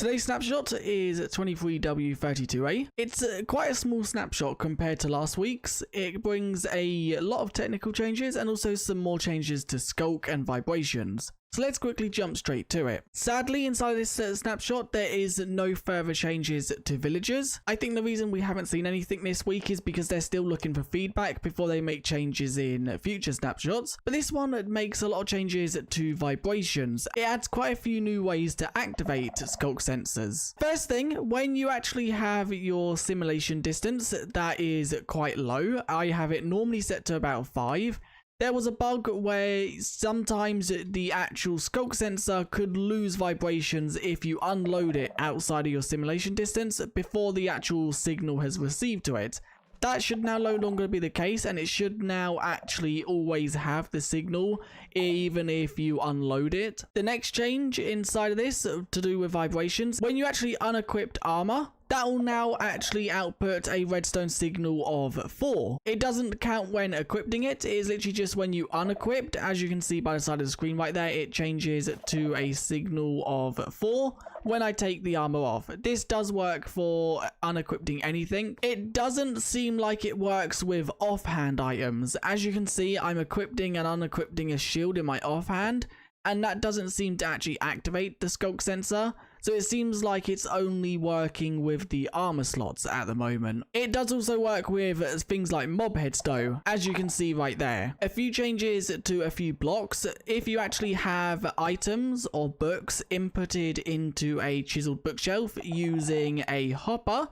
Today's snapshot is 23w32a. It's quite a small snapshot compared to last week's. It brings a lot of technical changes and also some more changes to Sculk and vibrations. So let's quickly jump straight to it. Sadly, inside this snapshot, there is no further changes to villagers. I think the reason we haven't seen anything this week is because they're still looking for feedback before they make changes in future snapshots. But this one makes a lot of changes to vibrations. It adds quite a few new ways to activate Sculk sensors. First thing, when you actually have your simulation distance that is quite low, I have it normally set to about 5. There was a bug where sometimes the actual Sculk sensor could lose vibrations if you unload it outside of your simulation distance before the actual signal has received to it. That should now no longer be the case, and it should now actually always have the signal even if you unload it. The next change inside of this to do with vibrations, when you actually unequipped armor, that will now actually output a redstone signal of 4. It doesn't count when equipping it. It is literally just when you unequipped. As you can see by the side of the screen right there, it changes to a signal of 4 when I take the armor off. This does work for unequipping anything. It doesn't seem like it works with offhand items. As you can see, I'm equipping and unequipping a shield in my offhand, and that doesn't seem to actually activate the Sculk sensor. So it seems like it's only working with the armor slots at the moment. It does also work with things like mob heads though, as you can see right there. A few changes to a few blocks. If you actually have items or books inputted into a chiseled bookshelf using a hopper,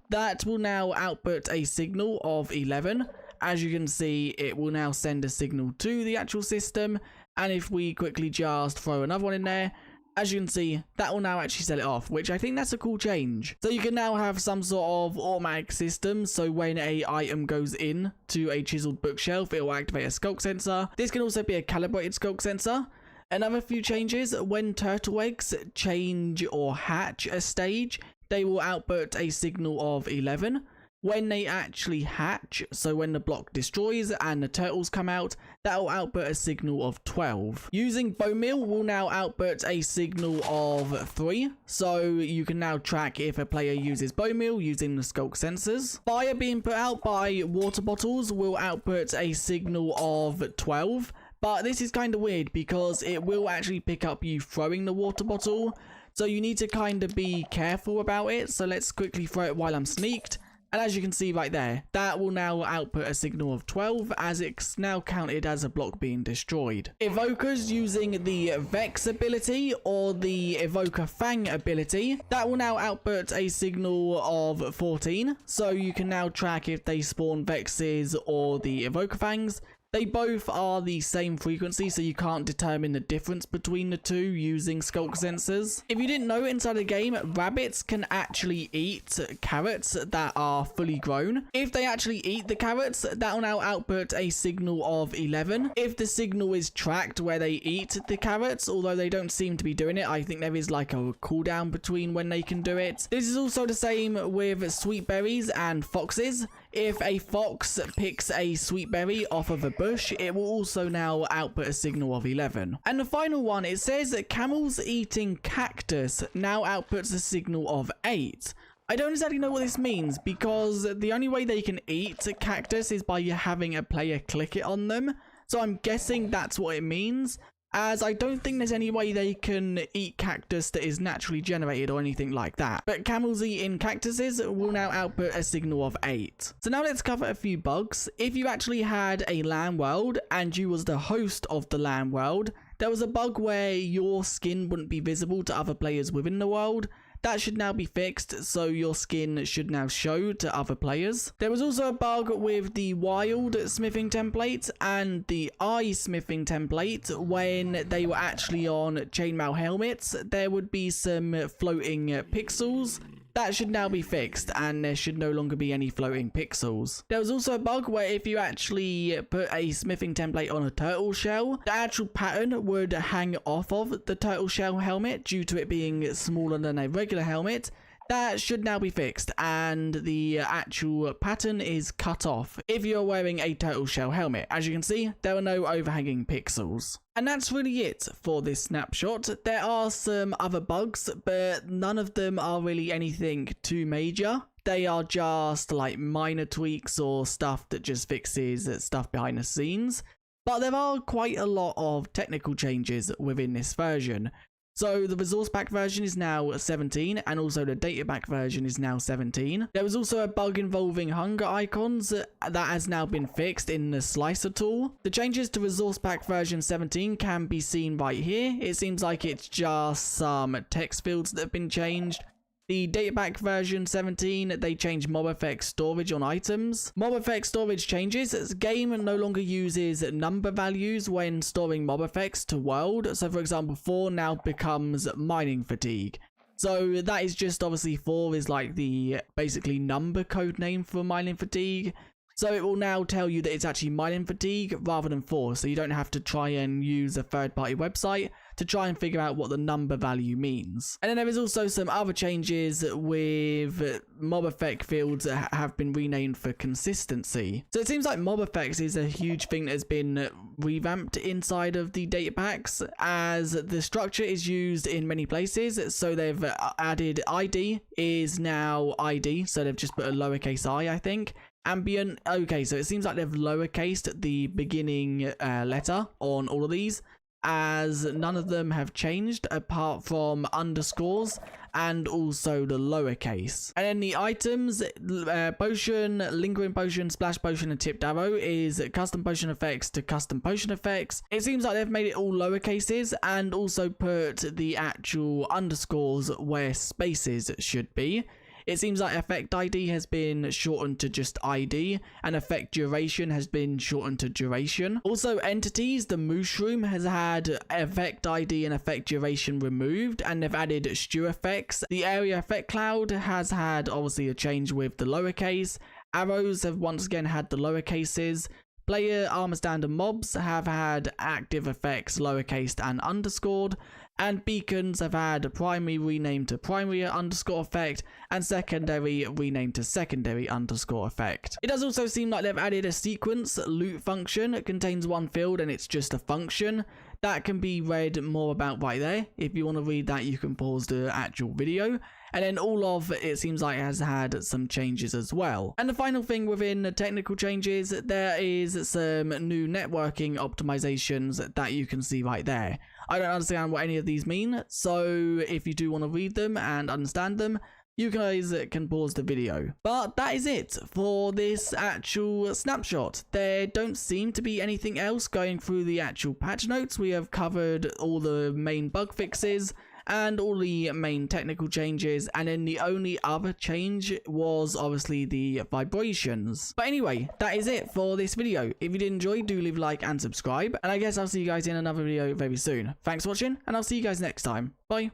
that will now output a signal of 11. As you can see, it will now send a signal to the actual system. And if we quickly just throw another one in there, as you can see, that will now actually set it off, which I think that's a cool change. So you can now have some sort of automatic system, so when a item goes in to a chiseled bookshelf, it will activate a Sculk sensor. This can also be a calibrated Sculk sensor. Another few changes, when turtle eggs change or hatch a stage, they will output a signal of 11. When they actually hatch, so when the block destroys and the turtles come out, that will output a signal of 12. Using bone meal will now output a signal of 3, so you can now track if a player uses bone meal using the Sculk sensors. Fire being put out by water bottles will output a signal of 12, but this is kind of weird because it will actually pick up you throwing the water bottle, so you need to kind of be careful about it. So let's quickly throw it while I'm sneaked. And as you can see right there, that will now output a signal of 12 as it's now counted as a block being destroyed. Evokers using the Vex ability or the Evoker Fang ability, that will now output a signal of 14. So you can now track if they spawn Vexes or the Evoker Fangs. They both are the same frequency, so you can't determine the difference between the two using Sculk sensors. If you didn't know, inside the game, rabbits can actually eat carrots that are fully grown. If they actually eat the carrots, that will now output a signal of 11. If the signal is tracked where they eat the carrots, although they don't seem to be doing it, I think there is like a cooldown between when they can do it. This is also the same with sweet berries and foxes. If a fox picks a sweet berry off of a bush, it will also now output a signal of 11. And the final one, it says that camels eating cactus now outputs a signal of 8. I don't exactly know what this means because the only way they can eat cactus is by having a player click it on them. So I'm guessing that's what it means, as I don't think there's any way they can eat cactus that is naturally generated or anything like that. But camels eating cactuses will now output a signal of 8. So now let's cover a few bugs. If you actually had a LAN world and you was the host of the LAN world, there was a bug where your skin wouldn't be visible to other players within the world. That should now be fixed, so your skin should now show to other players. There was also a bug with the wild smithing template and the eye smithing template. When they were actually on chainmail helmets, there would be some floating pixels. That should now be fixed, and there should no longer be any floating pixels. There was also a bug where if you actually put a smithing template on a turtle shell, the actual pattern would hang off of the turtle shell helmet due to it being smaller than a regular helmet. That should now be fixed, and the actual pattern is cut off if you're wearing a turtle shell helmet. As you can see, there are no overhanging pixels. And that's really it for this snapshot. There are some other bugs, but none of them are really anything too major. They are just like minor tweaks or stuff that just fixes stuff behind the scenes. But there are quite a lot of technical changes within this version. So the resource pack version is now 17, and also the data pack version is now 17. There was also a bug involving hunger icons that has now been fixed in the slicer tool. The changes to resource pack version 17 can be seen right here. It seems like it's just some text fields that have been changed. The datapack version 17, they changed mob effect storage on items. Mob effect storage changes. This game no longer uses number values when storing mob effects to world. So for example, 4 now becomes mining fatigue. So that is just obviously 4 is like the basically number code name for mining fatigue. So it will now tell you that it's actually mining fatigue rather than 4. So you don't have to try and use a third-party website to try and figure out what the number value means. And then there is also some other changes with mob effect fields that have been renamed for consistency. So it seems like mob effects is a huge thing that has been revamped inside of the data packs, as the structure is used in many places. So they've added ID is now ID. So they've just put a lowercase I think. Ambient, okay, so it seems like they've lowercased the beginning letter on all of these, as none of them have changed apart from underscores and also the lowercase. And then the items, potion, lingering potion, splash potion, and tipped arrow is custom potion effects to custom potion effects. It seems like they've made it all lowercases and also put the actual underscores where spaces should be. It seems like effect ID has been shortened to just ID, and effect duration has been shortened to duration. Also, entities, the mushroom has had effect ID and effect duration removed, and they've added stew effects. The area effect cloud has had obviously a change with the lowercase. Arrows have once again had the lowercases. Player armor stand and mobs have had active effects lowercased and underscored, and beacons have had primary renamed to primary underscore effect and secondary renamed to secondary underscore effect. It does also seem like they've added a sequence loot function. It contains one field and it's just a function. That can be read more about right there. If you want to read that, you can pause the actual video. And then all of it seems like has had some changes as well. And the final thing within the technical changes, there is some new networking optimizations that you can see right there. I don't understand what any of these mean, so if you do want to read them and understand them, you guys can pause the video. But that is it for this actual snapshot. There don't seem to be anything else going through the actual patch notes. We have covered all the main bug fixes and all the main technical changes, and then the only other change was obviously the vibrations. But anyway, that is it for this video. If you did enjoy, do leave a like and subscribe, and I guess I'll see you guys in another video very soon. Thanks for watching, and I'll see you guys next time. Bye.